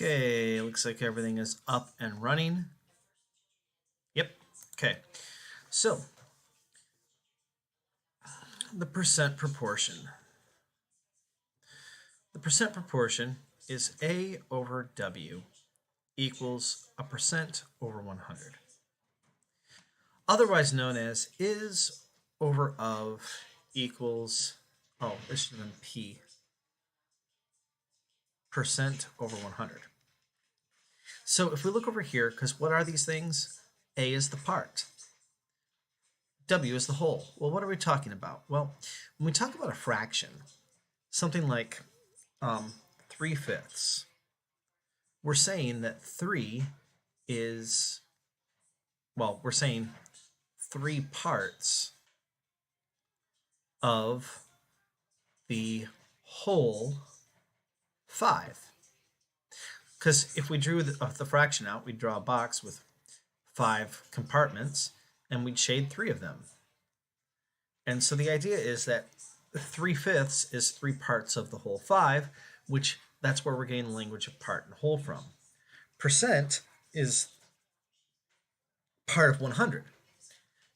Okay, looks like everything is up and running. Yep, okay. So, the percent proportion. The percent proportion is A over W equals a percent over 100. Otherwise known as is over of equals, this should have been P, percent over 100. So if we look over here, because what are these things? A is the part. W is the whole. Well, what are we talking about? Well, when we talk about a fraction, something like 3/5, we're saying that 3 is, we're saying 3 parts of the whole 5. Because if we drew the fraction out, we'd draw a box with 5 compartments, and we'd shade 3 of them. And so the idea is that 3/5 is 3 parts of the whole 5, which that's where we're getting the language of part and whole from. Percent is part of 100.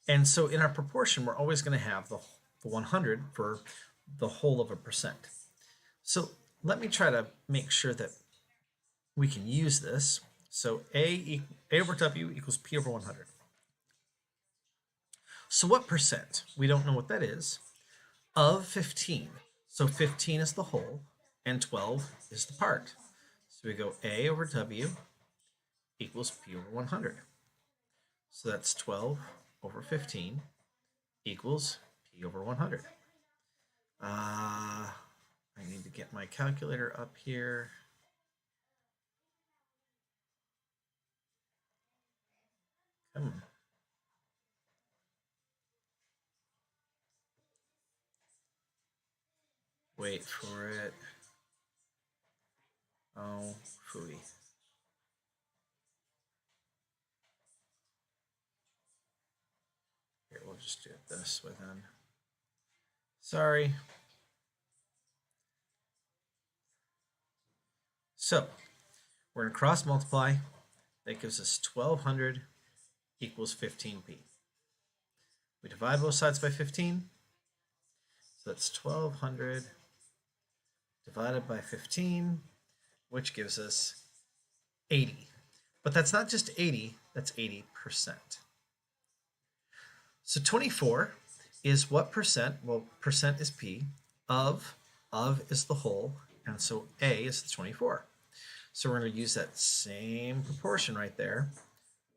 And so in our proportion, we're always going to have the 100 for the whole of a percent. So let me try to make sure that we can use this. So A over W equals P over 100. So what percent? We don't know what that is. Of 15. So 15 is the whole, and 12 is the part. So we go A over W equals P over 100. So that's 12 over 15 equals P over 100. I need to get my calculator up here. Come on. Wait for it. Oh, phooey. Here, we'll just do it this way then. Sorry. So, we're going to cross multiply. That gives us 1200 equals 15p. We divide both sides by 15. So that's 1200 divided by 15, which gives us 80. But that's not just 80, that's 80%. So 24 is what percent? Well, percent is P. Of is the whole, and so A is the 24. So we're going to use that same proportion right there.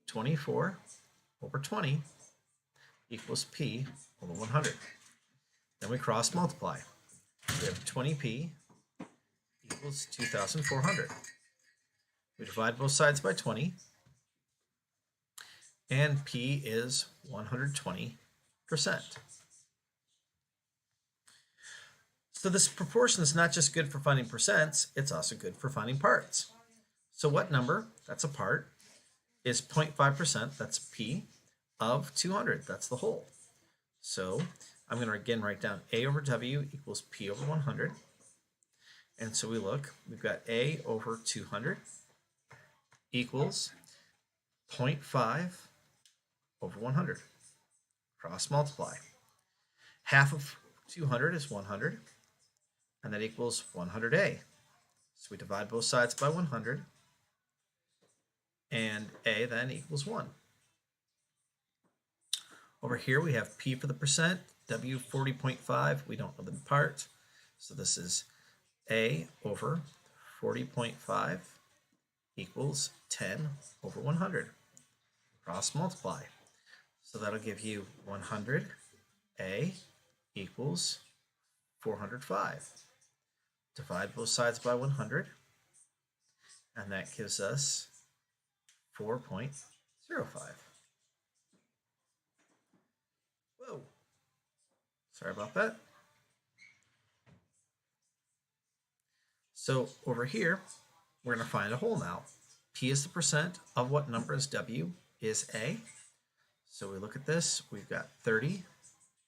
24 over 20 equals P over 100. Then we cross multiply. We have 20p equals 2,400. We divide both sides by 20, and p is 120%. So this proportion is not just good for finding percents, it's also good for finding parts. So what number, that's a part, is 0.5%, that's p, of 200, that's the whole. So I'm going to again write down A over W equals P over 100. And so we look, we've got A over 200 equals 0.5 over 100. Cross multiply. Half of 200 is 100, and that equals 100A. So we divide both sides by 100, and A then equals 1. Over here we have P for the percent, W 40.5, we don't know the part, so this is A over 40.5 equals 10 over 100. Cross multiply. So that'll give you 100, A equals 405. Divide both sides by 100, and that gives us 4.05. Whoa. Sorry about that. So over here, we're going to find a whole now. P is the percent of what number is W is A. So we look at this, we've got 30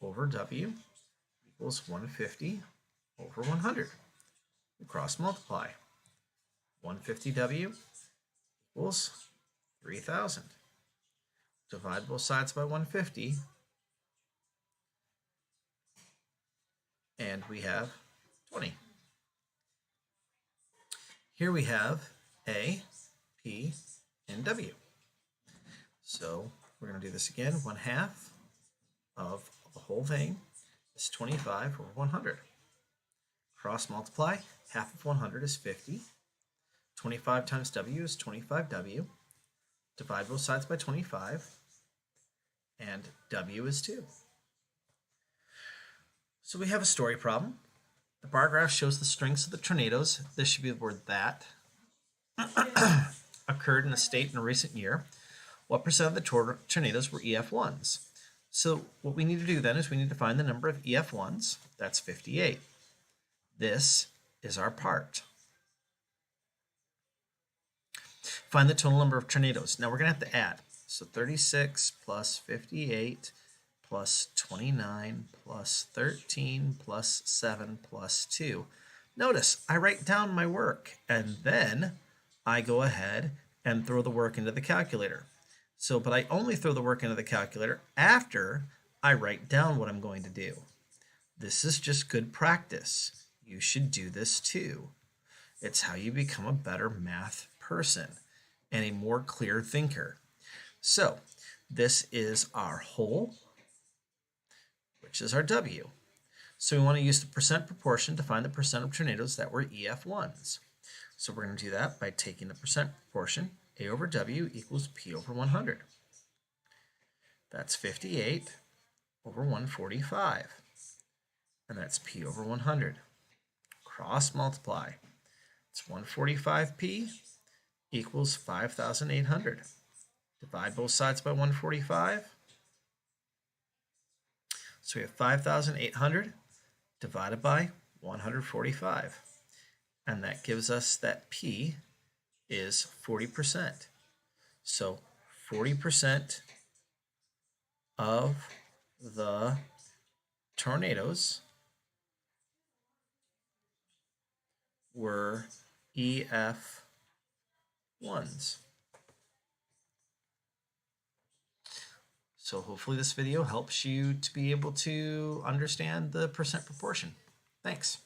over W equals 150 over 100. We cross multiply. 150W equals 3,000. Divide both sides by 150, and we have 20. Here we have A, P, and W. So we're going to do this again. 1/2 of the whole thing is 25 over 100. Cross multiply. Half of 100 is 50. 25 times W is 25W. Divide both sides by 25. And W is 2. So we have a story problem. The bar graph shows the strengths of the tornadoes. This should be the word that occurred in a state in a recent year. What percent of the tornadoes were EF1s? So what we need to do then is we need to find the number of EF1s. That's 58. This is our part. Find the total number of tornadoes. Now we're going to have to add. So 36 plus 58 plus 29 plus 13 plus 7 plus 2. Notice I write down my work and then I go ahead and throw the work into the calculator. But I only throw the work into the calculator after I write down what I'm going to do. This is just good practice. You should do this too. It's how you become a better math person and a more clear thinker. So this is our whole, which is our W. So we want to use the percent proportion to find the percent of tornadoes that were EF1s. So we're going to do that by taking the percent proportion. A over W equals P over 100. That's 58 over 145. And that's P over 100. Cross multiply. It's 145P equals 5,800. Divide both sides by 145. So we have 5,800 divided by 145. And that gives us that P is 40%. So 40% of the tornadoes were EF1s. So hopefully this video helps you to be able to understand the percent proportion. Thanks.